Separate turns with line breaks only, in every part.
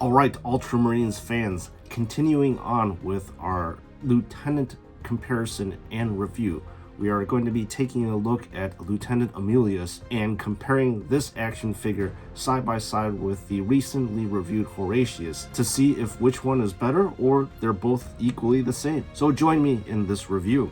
Alright, Ultramarines fans, continuing on with our Lieutenant comparison and review. We are going to be taking a look at Lieutenant Amulius and comparing this action figure side by side with the recently reviewed Horatius to see if which one is better or they're both equally the same. So join me in this review.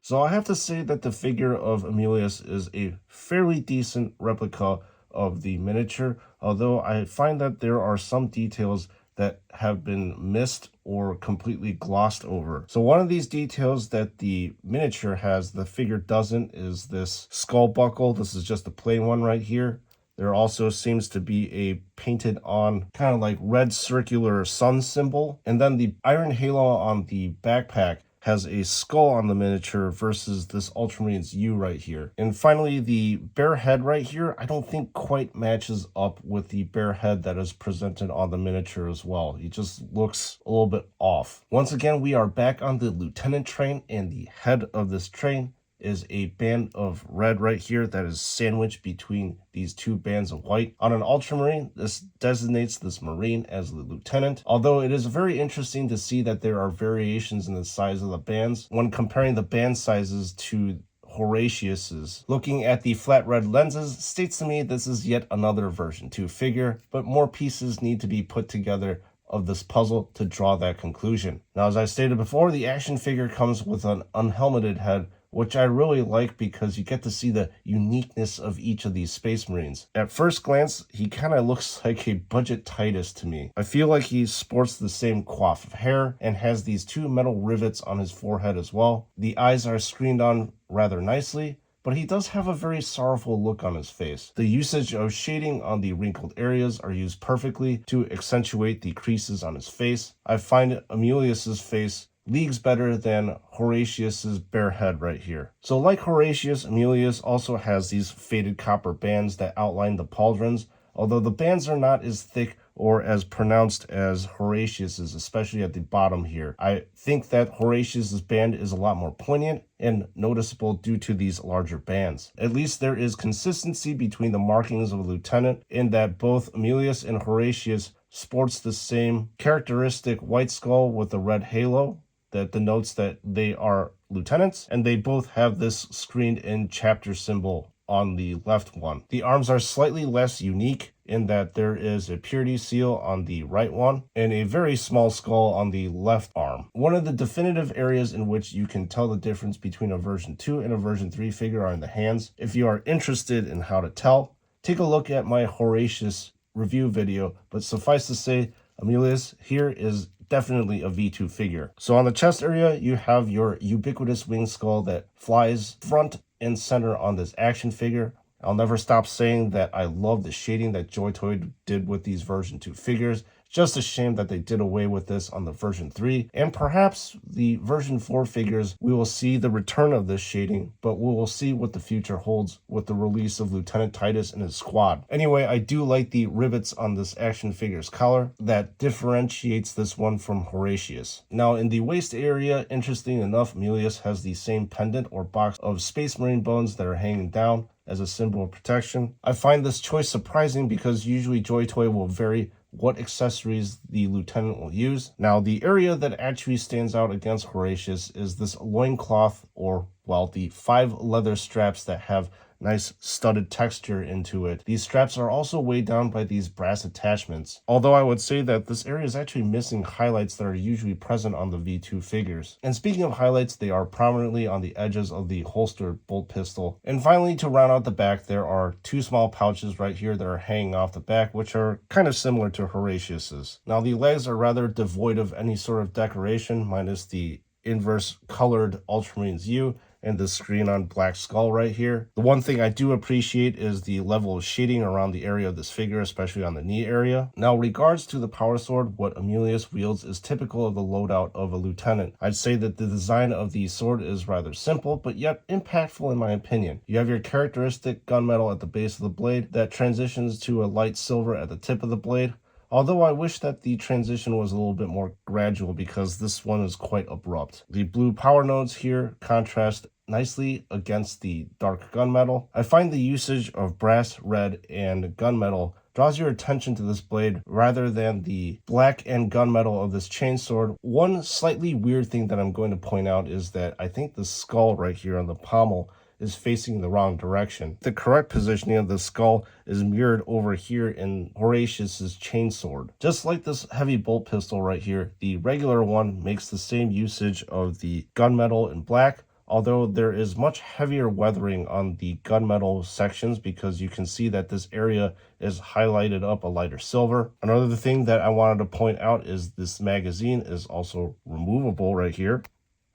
So I have to say that the figure of Amulius is a fairly decent replica of the miniature, although I find that there are some details that have been missed or completely glossed over. So one of these details that the miniature has, the figure doesn't, is this skull buckle. This is just a plain one right here. There also seems to be a painted on kind of like red circular sun symbol. And then the iron halo on the backpack has a skull on the miniature versus this Ultramarines U right here. And finally, the bear head right here, I don't think quite matches up with the bear head that is presented on the miniature as well. It just looks a little bit off. Once again, we are back on the Lieutenant train, and the head of this train is a band of red right here that is sandwiched between these two bands of white. On an Ultramarine, this designates this Marine as the Lieutenant, although it is very interesting to see that there are variations in the size of the bands when comparing the band sizes to Horatius's. Looking at the flat red lenses states to me this is yet another version 2 figure, but more pieces need to be put together of this puzzle to draw that conclusion. Now, as I stated before, the action figure comes with an unhelmeted head, which I really like because you get to see the uniqueness of each of these Space Marines. At first glance, he kind of looks like a budget Titus to me. I feel like he sports the same coif of hair and has these two metal rivets on his forehead as well. The eyes are screened on rather nicely, but he does have a very sorrowful look on his face. The usage of shading on the wrinkled areas are used perfectly to accentuate the creases on his face. I find Amulius's face leagues better than Horatius's bare head right here. So like Horatius, Amulius also has these faded copper bands that outline the pauldrons, although the bands are not as thick or as pronounced as Horatius's, especially at the bottom here. I think that Horatius's band is a lot more poignant and noticeable due to these larger bands. At least there is consistency between the markings of a lieutenant in that both Amulius and Horatius sports the same characteristic white skull with a red halo that denotes that they are lieutenants, and they both have this screened in chapter symbol on the left one. The arms are slightly less unique in that there is a purity seal on the right one and a very small skull on the left arm. One of the definitive areas in which you can tell the difference between a version 2 and a version 3 figure are in the hands. If you are interested in how to tell, take a look at my Horatius review video, but suffice to say, Amulius here is definitely a V2 figure. So on the chest area, you have your ubiquitous wing skull that flies front and center on this action figure. I'll never stop saying that I love the shading that JoyToy did with these version 2 figures. Just a shame that they did away with this on the version 3. And perhaps the version 4 figures, we will see the return of this shading, but we will see what the future holds with the release of Lieutenant Titus and his squad. Anyway, I do like the rivets on this action figure's collar that differentiates this one from Horatius. Now, in the waist area, interesting enough, Amulius has the same pendant or box of Space Marine bones that are hanging down as a symbol of protection. I find this choice surprising because usually JoyToy will vary what accessories the lieutenant will use. Now, the area that actually stands out against Horatius is this loincloth, or, well, the 5 leather straps that have nice studded texture into it. These straps are also weighed down by these brass attachments, although I would say that this area is actually missing highlights that are usually present on the V2 figures. And speaking of highlights, they are prominently on the edges of the holstered bolt pistol. And finally, to round out the back, there are 2 small pouches right here that are hanging off the back, which are kind of similar to Horatius's. Now, the legs are rather devoid of any sort of decoration, minus the inverse colored Ultramarines U and the screen on black skull right here. The one thing I do appreciate is the level of shading around the area of this figure, especially on the knee area. Now, regards to the power sword, what Amulius wields is typical of the loadout of a lieutenant. I'd say that the design of the sword is rather simple, but yet impactful in my opinion. You have your characteristic gunmetal at the base of the blade that transitions to a light silver at the tip of the blade. Although I wish that the transition was a little bit more gradual because this one is quite abrupt. The blue power nodes here contrast nicely against the dark gunmetal. I find the usage of brass, red, and gunmetal draws your attention to this blade rather than the black and gunmetal of this chainsword. One slightly weird thing that I'm going to point out is that I think the skull right here on the pommel is facing the wrong direction. The correct positioning of the skull is mirrored over here in Horatius's chainsword. Just like this heavy bolt pistol right here, the regular one makes the same usage of the gunmetal in black, although there is much heavier weathering on the gunmetal sections because you can see that this area is highlighted up a lighter silver. Another thing that I wanted to point out is this magazine is also removable right here,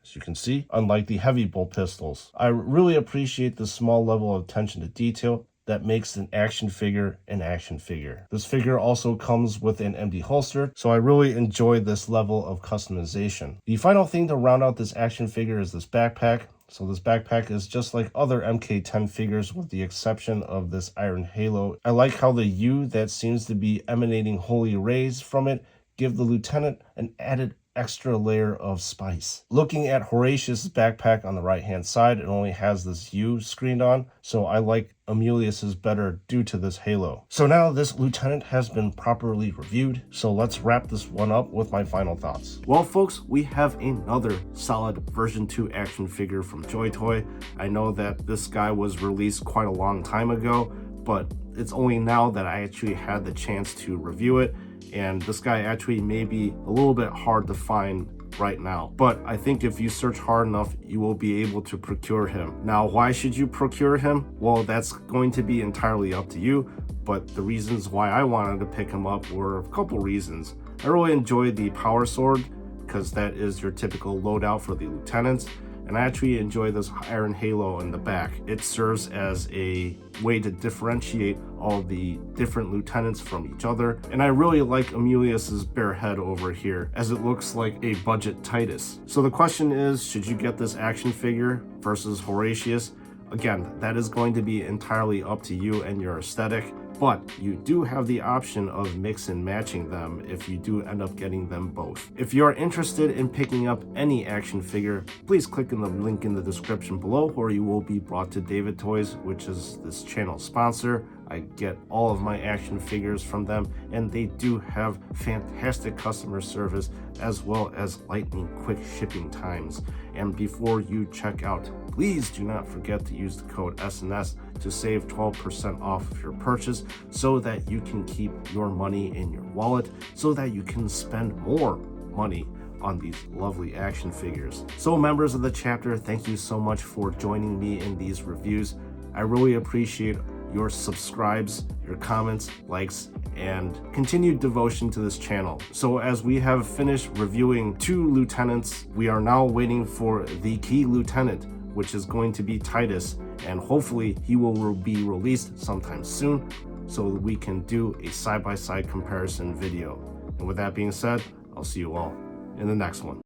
as you can see, unlike the heavy bolt pistols. I really appreciate the small level of attention to detail that makes an action figure an action figure. This figure also comes with an empty holster, so I really enjoy this level of customization. The final thing to round out this action figure is this backpack. So this backpack is just like other MK10 figures with the exception of this iron halo. I like how the U that seems to be emanating holy rays from it give the lieutenant an added extra layer of spice. Looking at Horatius' backpack on the right hand side, it only has this U screened on, so I like Amulius's better due to this halo. So now this lieutenant has been properly reviewed, so let's wrap this one up with my final thoughts. Well folks, we have another solid version 2 action figure from JoyToy. I know that this guy was released quite a long time ago, but it's only now that I actually had the chance to review it, and this guy actually may be a little bit hard to find right now, but I think if you search hard enough, you will be able to procure him. Now, why should you procure him? Well, that's going to be entirely up to you, but the reasons why I wanted to pick him up were a couple reasons. I really enjoyed the power sword because that is your typical loadout for the lieutenants, and I actually enjoy this iron halo in the back. It serves as a way to differentiate all the different lieutenants from each other, and I really like Amulius's bare head over here as it looks like a budget Titus. So the question is, should you get this action figure versus Horatius? Again, that is going to be entirely up to you and your aesthetic, but you do have the option of mix and matching them if you do end up getting them both. If you are interested in picking up any action figure, please click on the link in the description below, or you will be brought to David Toys, which is this channel sponsor. I get all of my action figures from them, and they do have fantastic customer service as well as lightning quick shipping times. And before you check out, please do not forget to use the code SNS to save 12% off of your purchase so that you can keep your money in your wallet, so that you can spend more money on these lovely action figures. So members of the chapter, thank you so much for joining me in these reviews. I really appreciate your subscribes, your comments, likes, and continued devotion to this channel. So as we have finished reviewing 2 lieutenants, we are now waiting for the key lieutenant, which is going to be Titus, and hopefully he will be released sometime soon so that we can do a side-by-side comparison video. And with that being said, I'll see you all in the next one.